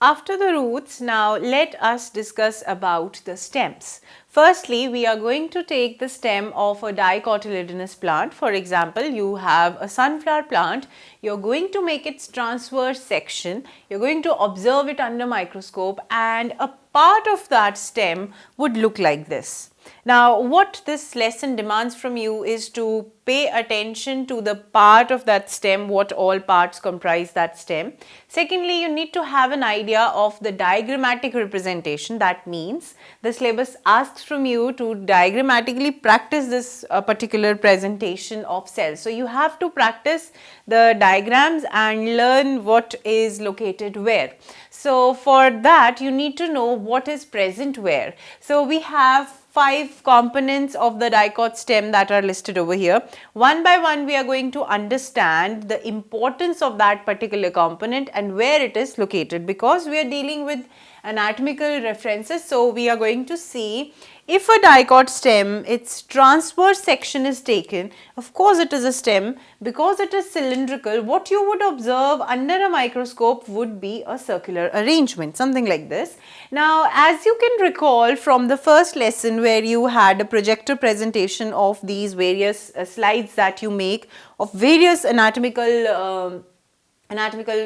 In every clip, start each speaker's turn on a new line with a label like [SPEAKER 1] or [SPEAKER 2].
[SPEAKER 1] After the roots, now let us discuss about the stems. Firstly, we are going to take the stem of a dicotyledonous plant. For example, you have a sunflower plant, you're going to make its transverse section, you're going to observe it under microscope, and a part of that stem would look like this. Now, what this lesson demands from you is to pay attention to the part of that stem, what all parts comprise that stem. Secondly, you need to have an idea of the diagrammatic representation. That means the syllabus asks from you to diagrammatically practice this particular presentation of cells. So, you have to practice the diagrams and learn what is located where. So, for that you need to know what is present where. So, we have 5 components of the dicot stem that are listed over here. One by one we are going to understand the importance of that particular component and where it is located, because we are dealing with anatomical references. So, we are going to see if a dicot stem, its transverse section is taken, of course it is a stem, because it is cylindrical, what you would observe under a microscope would be a circular arrangement, something like this. Now, as you can recall from the first lesson where you had a projector presentation of these various slides that you make of various anatomical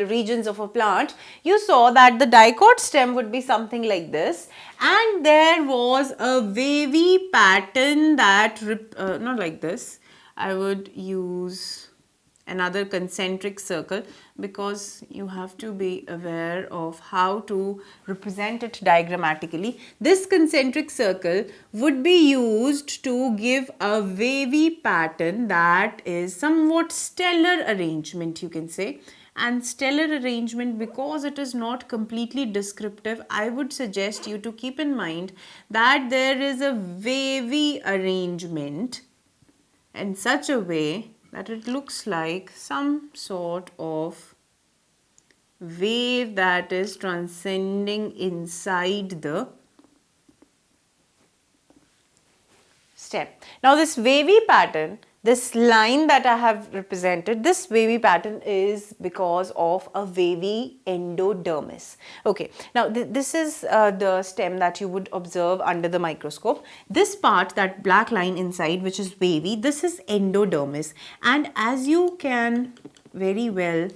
[SPEAKER 1] regions of a plant, you saw that the dicot stem would be something like this, and there was a wavy pattern that, not like this, I would use another concentric circle because you have to be aware of how to represent it diagrammatically. This concentric circle would be used to give a wavy pattern that is somewhat stellar arrangement, you can say. And stellar arrangement, because it is not completely descriptive, I would suggest you to keep in mind that there is a wavy arrangement in such a way that it looks like some sort of wave that is transcending inside the stem. Now, this wavy pattern, this line that I have represented, this wavy pattern is because of a wavy endodermis. Okay, now this is the stem that you would observe under the microscope. This part, that black line inside which is wavy, this is endodermis, and as you can very well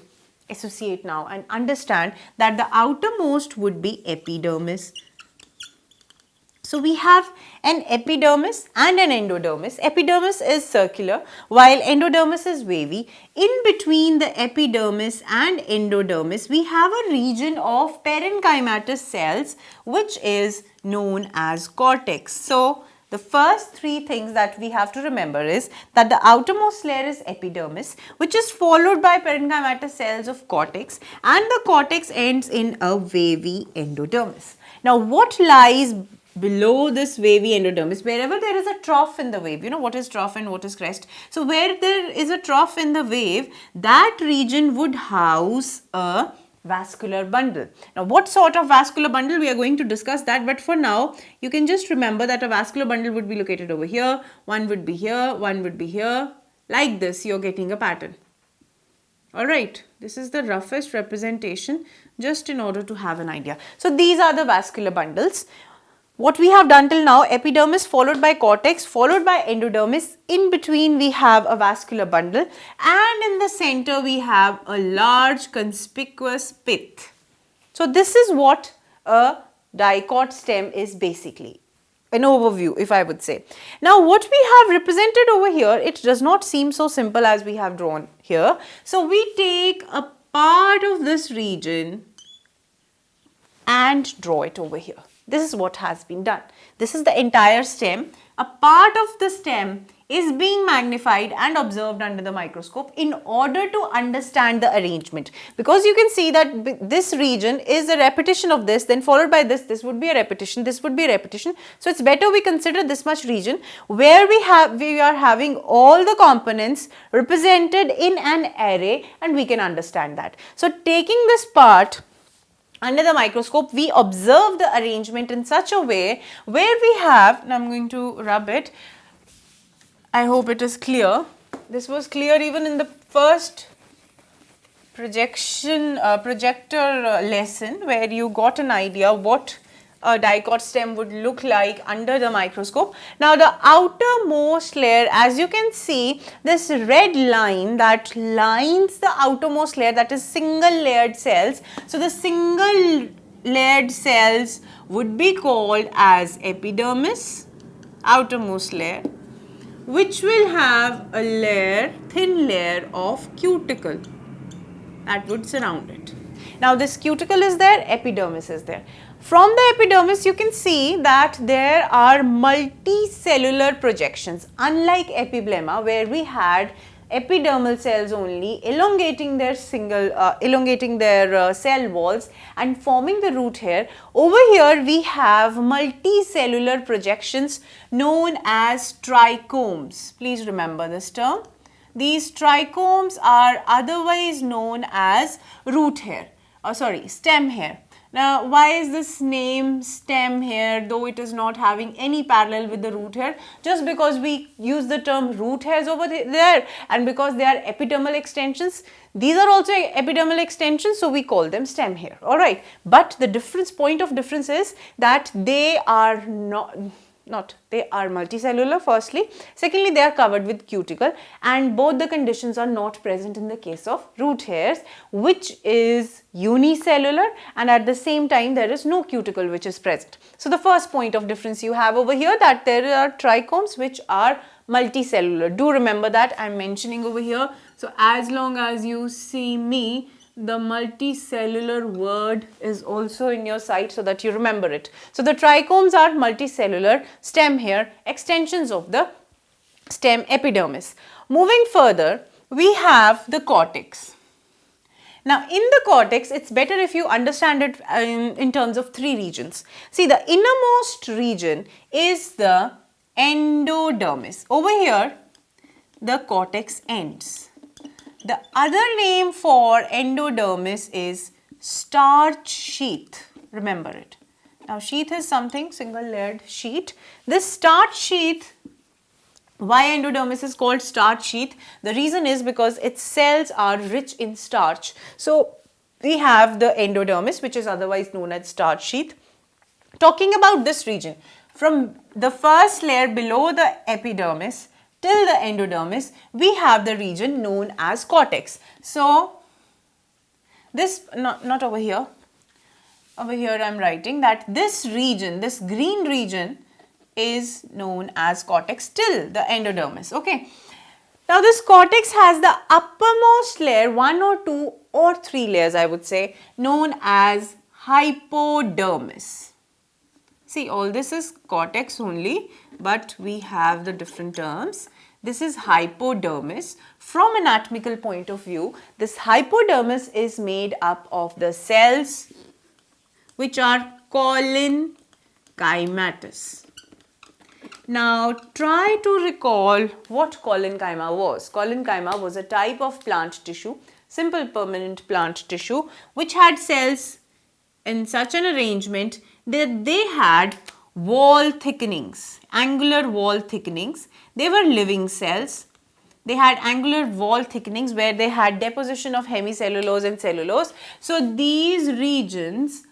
[SPEAKER 1] associate now and understand that the outermost would be epidermis. So, we have an epidermis and an endodermis. Epidermis is circular while endodermis is wavy. In between the epidermis and endodermis, we have a region of parenchymatous cells which is known as cortex. So, the first 3 things that we have to remember is that the outermost layer is epidermis, which is followed by parenchymatous cells of cortex, and the cortex ends in a wavy endodermis. Now, what lies below this wavy endodermis? Wherever there is a trough in the wave, you know what is trough and what is crest. So, where there is a trough in the wave, that region would house a vascular bundle. Now, what sort of vascular bundle, we are going to discuss that, but for now you can just remember that a vascular bundle would be located over here, one would be here, one would be here, like this. You are getting a pattern. Alright, this is the roughest representation just in order to have an idea. So, these are the vascular bundles. What we have done till now, epidermis followed by cortex followed by endodermis, in between we have a vascular bundle, and in the center we have a large conspicuous pith. So, this is what a dicot stem is basically, an overview if I would say. Now, what we have represented over here, it does not seem so simple as we have drawn here. So, we take a part of this region and draw it over here. This is what has been done. This is the entire stem. A part of the stem is being magnified and observed under the microscope in order to understand the arrangement. Because you can see that this region is a repetition of this, then followed by this, this would be a repetition, this would be a repetition. So, it's better we consider this much region where we are having all the components represented in an array, and we can understand that. So, taking this part under the microscope, we observe the arrangement in such a way where we have, and I am going to rub it, I hope it is clear. This was clear even in the first projector lesson where you got an idea what a dicot stem would look like under the microscope. Now the outermost layer, as you can see, this red line that lines the outermost layer, that is single layered cells. So the single layered cells would be called as epidermis, outermost layer, which will have a layer, thin layer of cuticle that would surround it. Now this cuticle is there, epidermis is there. From the epidermis you can see that there are multicellular projections, unlike epiblema where we had epidermal cells only elongating their cell walls and forming the root hair. Over here we have multicellular projections known as trichomes. Please remember this term. These trichomes are otherwise known as root hair, stem hair. Now, why is this name stem hair, though it is not having any parallel with the root hair? Just because we use the term root hairs over there, and because they are epidermal extensions, these are also epidermal extensions, so we call them stem hair, alright. But the point of difference is that they are they are multicellular firstly, secondly they are covered with cuticle, and both the conditions are not present in the case of root hairs, which is unicellular, and at the same time there is no cuticle which is present. So the first point of difference you have over here, that there are trichomes which are multicellular. Do remember that I am mentioning over here. So as long as you see me, the multicellular word is also in your sight so that you remember it. So the trichomes are multicellular stem hair extensions of the stem epidermis. Moving further, we have the cortex. Now in the cortex, it's better if you understand it in terms of three regions. See, the innermost region is the endodermis. Over here, the cortex ends. The other name for endodermis is starch sheath. Remember it. Now sheath is something, single layered sheet. This starch sheath, why endodermis is called starch sheath? The reason is because its cells are rich in starch. So we have the endodermis, which is otherwise known as starch sheath. Talking about this region, from the first layer below the epidermis till the endodermis, we have the region known as cortex. So this, not over here, over here I am writing that this region, this green region is known as cortex till the endodermis, okay. Now this cortex has the uppermost layer, 1 or 2 or 3 layers I would say, known as hypodermis. See, all this is cortex only, but we have the different terms. This is hypodermis. From anatomical point of view, this hypodermis is made up of the cells which are collenchymatous. Now try to recall what collenchyma was. Collenchyma was a type of plant tissue, simple permanent plant tissue, which had cells in such an arrangement that they had wall thickenings, angular wall thickenings. They were living cells. They had angular wall thickenings where they had deposition of hemicellulose and cellulose. So these regions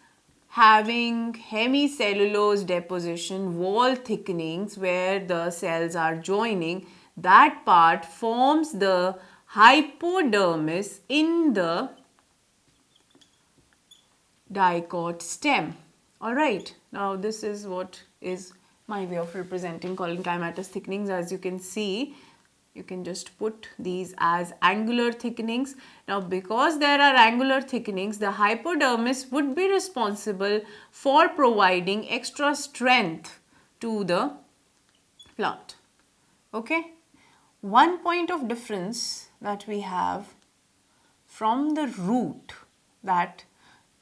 [SPEAKER 1] having hemicellulose deposition, wall thickenings where the cells are joining, that part forms the hypodermis in the Dicot stem. Alright, now this is what is my way of representing collenchymatous thickenings. As you can see, you can just put these as angular thickenings. Now because there are angular thickenings, the hypodermis would be responsible for providing extra strength to the plant. Okay, one point of difference that we have from the root, that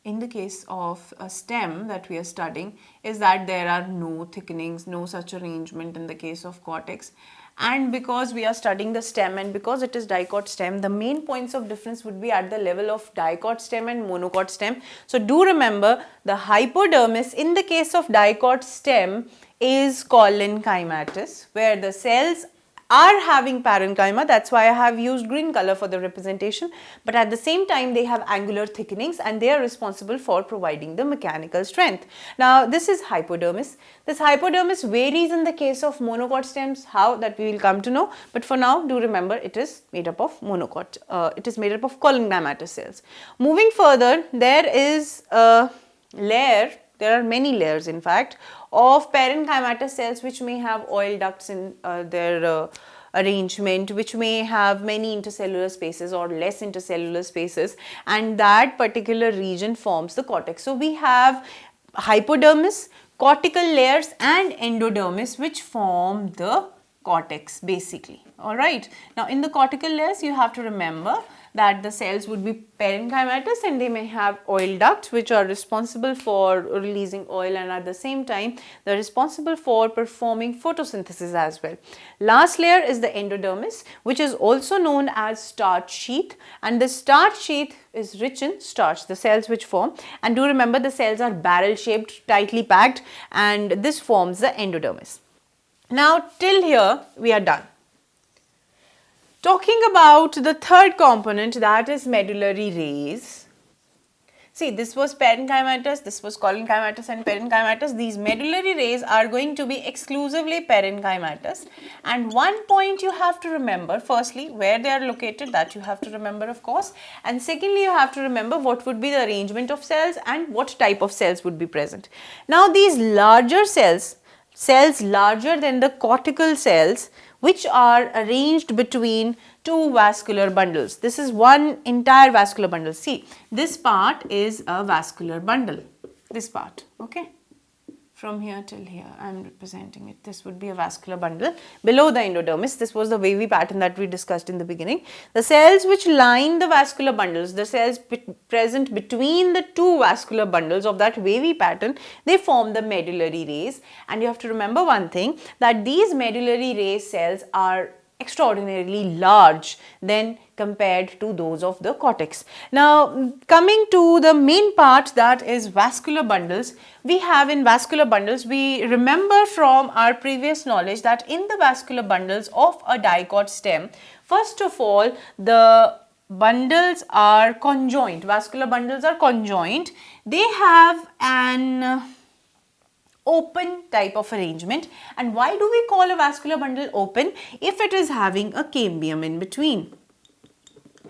[SPEAKER 1] in the case of a stem that we are studying, is that there are no thickenings, no such arrangement in the case of cortex. And because we are studying the stem and because it is dicot stem, the main points of difference would be at the level of dicot stem and monocot stem. So do remember, the hypodermis in the case of dicot stem is collenchymatous, where the cells are having parenchyma. That's why I have used green color for the representation. But at the same time, they have angular thickenings and they are responsible for providing the mechanical strength. Now, this is hypodermis. This hypodermis varies in the case of monocot stems, how that we will come to know. But for now, do remember it is made up of monocot. It is made up of colony cells. Moving further, there is a layer. There are many layers in fact of parenchymatous cells which may have oil ducts in their arrangement, which may have many intercellular spaces or less intercellular spaces, and that particular region forms the cortex. So we have hypodermis, cortical layers and endodermis which form the cortex basically. Alright. Now in the cortical layers you have to remember that the cells would be parenchymatous and they may have oil ducts which are responsible for releasing oil, and at the same time they are responsible for performing photosynthesis as well. Last layer is the endodermis, which is also known as starch sheath, and the starch sheath is rich in starch, the cells which form, and do remember the cells are barrel shaped, tightly packed, and this forms the endodermis. Now till here we are done. Talking about the third component, that is medullary rays. See, this was parenchymatous, this was collenchymatous and parenchymatous. These medullary rays are going to be exclusively parenchymatous. And one point you have to remember, firstly, where they are located, that you have to remember of course. And secondly, you have to remember what would be the arrangement of cells and what type of cells would be present. Now, these larger cells larger than the cortical cells, which are arranged between two vascular bundles. This is one entire vascular bundle. See, this part is a vascular bundle. This part, okay? From here till here, I am representing it. This would be a vascular bundle. Below the endodermis, this was the wavy pattern that we discussed in the beginning. The cells which line the vascular bundles, the cells present between the two vascular bundles of that wavy pattern, they form the medullary rays. And you have to remember one thing, that these medullary ray cells are extraordinarily large than compared to those of the cortex. Now, coming to the main part, that is vascular bundles. We have in vascular bundles, we remember from our previous knowledge that in the vascular bundles of a dicot stem, first of all, the bundles are conjoined. Vascular bundles are conjoined. They have an open type of arrangement. And why do we call a vascular bundle open? If it is having a cambium in between.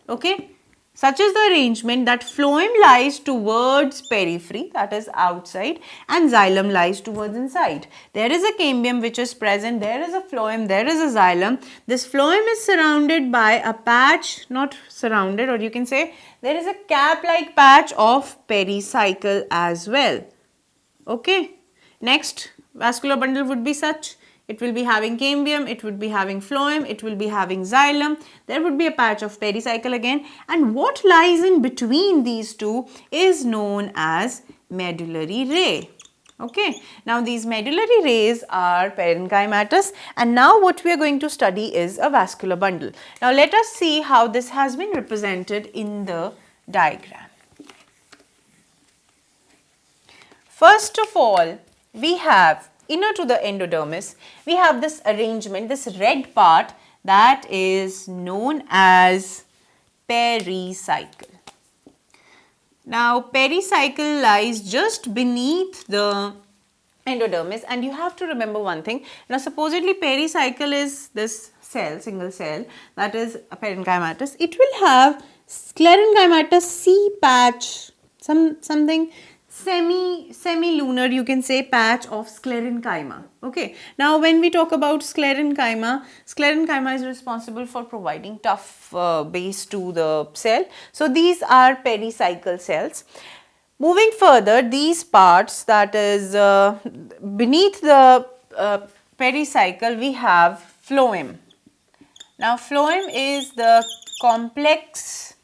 [SPEAKER 1] Okay, such is the arrangement that phloem lies towards periphery, that is outside, and xylem lies towards inside. There is a cambium which is present, there is a phloem, there is a xylem. This phloem is surrounded by a patch, not surrounded, or you can say there is a cap-like patch of pericycle as well. Okay. Next, vascular bundle would be such. It will be having cambium, it would be having phloem, it will be having xylem. There would be a patch of pericycle again. And what lies in between these two is known as medullary ray. Okay. Now, these medullary rays are parenchymatous, and now what we are going to study is a vascular bundle. Now, let us see how this has been represented in the diagram. First of all, we have inner to the endodermis, we have this arrangement, this red part that is known as pericycle. Now, pericycle lies just beneath the endodermis, and you have to remember one thing. Now, supposedly pericycle is this cell, single cell, that is a parenchymatous. It will have sclerenchymatous C patch, something semi-lunar, you can say, patch of sclerenchyma. Okay. Now, when we talk about sclerenchyma is responsible for providing tough base to the cell. So, these are pericycle cells. Moving further, these parts, that is beneath the pericycle, we have phloem. Now, phloem is the complex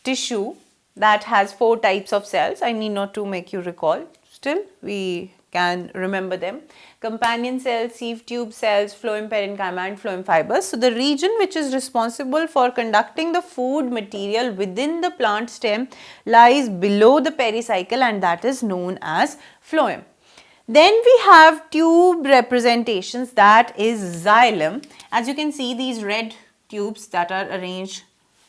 [SPEAKER 1] tissue that has 4 types of cells. I need not to make you recall, still we can remember them. Companion cells, sieve tube cells, phloem parenchyma and phloem fibers. So, the region which is responsible for conducting the food material within the plant stem lies below the pericycle, and that is known as phloem. Then we have tube representations, that is xylem. As you can see, these red tubes that are arranged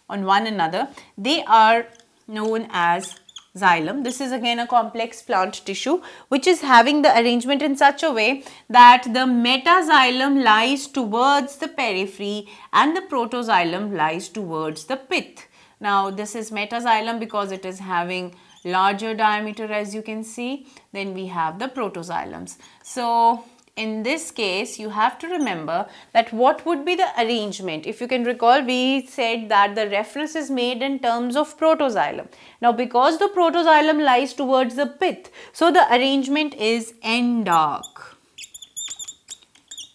[SPEAKER 1] on one another, they are known as xylem. This is again a complex plant tissue which is having the arrangement in such a way that the metaxylem lies towards the periphery and the protoxylem lies towards the pith. Now this is metaxylem because it is having larger diameter, as you can see. Then we have the protoxylems. So in this case, you have to remember that what would be the arrangement. If you can recall, we said that the reference is made in terms of protoxylem. Now because the protoxylem lies towards the pith, so the arrangement is end-arc.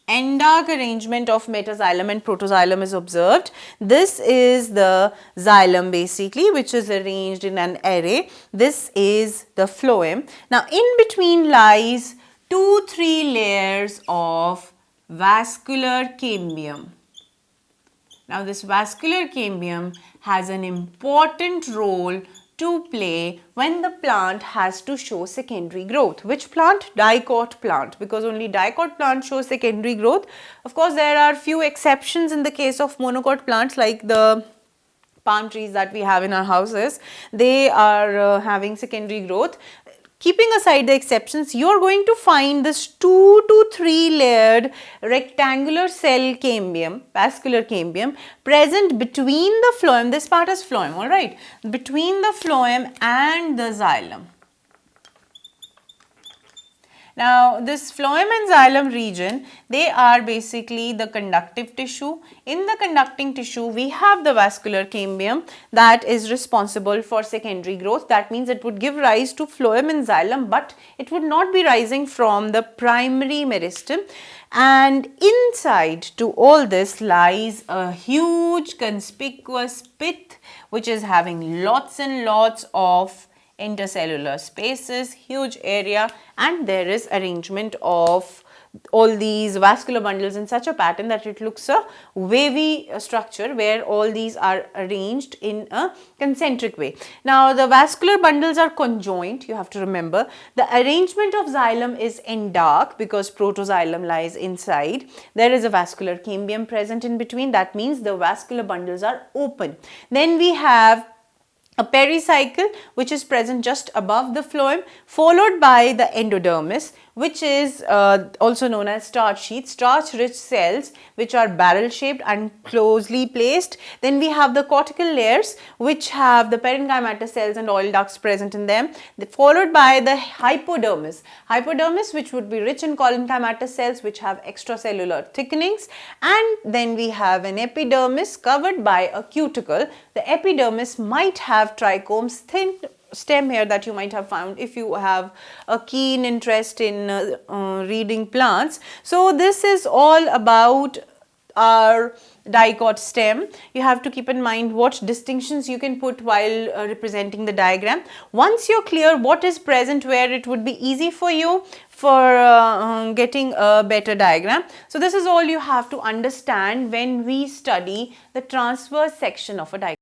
[SPEAKER 1] End-arc arrangement of metaxylem and protoxylem is observed. This is the xylem basically, which is arranged in an array. This is the phloem. Now in between lies 2-3 layers of vascular cambium. Now this vascular cambium has an important role to play when the plant has to show secondary growth. Which plant? Dicot plant, because only dicot plant shows secondary growth. Of course, there are few exceptions in the case of monocot plants, like the palm trees that we have in our houses. They are having secondary growth. Keeping aside the exceptions, you are going to find this 2 to 3 layered rectangular cell cambium, vascular cambium, present between the phloem. This part is phloem, alright, between the phloem and the xylem. Now this phloem and xylem region, they are basically the conductive tissue. In the conducting tissue, we have the vascular cambium that is responsible for secondary growth. That means it would give rise to phloem and xylem, but it would not be rising from the primary meristem. And inside to all this lies a huge conspicuous pith which is having lots and lots of intercellular spaces, huge area, and there is arrangement of all these vascular bundles in such a pattern that it looks a wavy structure where all these are arranged in a concentric way. Now the vascular bundles are conjoined, you have to remember. The arrangement of xylem is end-arc because protoxylem lies inside. There is a vascular cambium present in between, that means the vascular bundles are open. Then we have a pericycle which is present just above the phloem, followed by the endodermis, which is also known as starch sheath, starch rich cells which are barrel shaped and closely placed. Then we have the cortical layers which have the parenchymatous cells and oil ducts present in them, followed by the hypodermis. Hypodermis which would be rich in parenchymatous cells which have extracellular thickenings, and then we have an epidermis covered by a cuticle. The epidermis might have trichomes, thin stem here that you might have found if you have a keen interest in reading plants. So this is all about our dicot stem. You have to keep in mind what distinctions you can put while representing the diagram. Once you're clear what is present where, it would be easy for you for getting a better diagram. So this is all you have to understand when we study the transverse section of a diagram.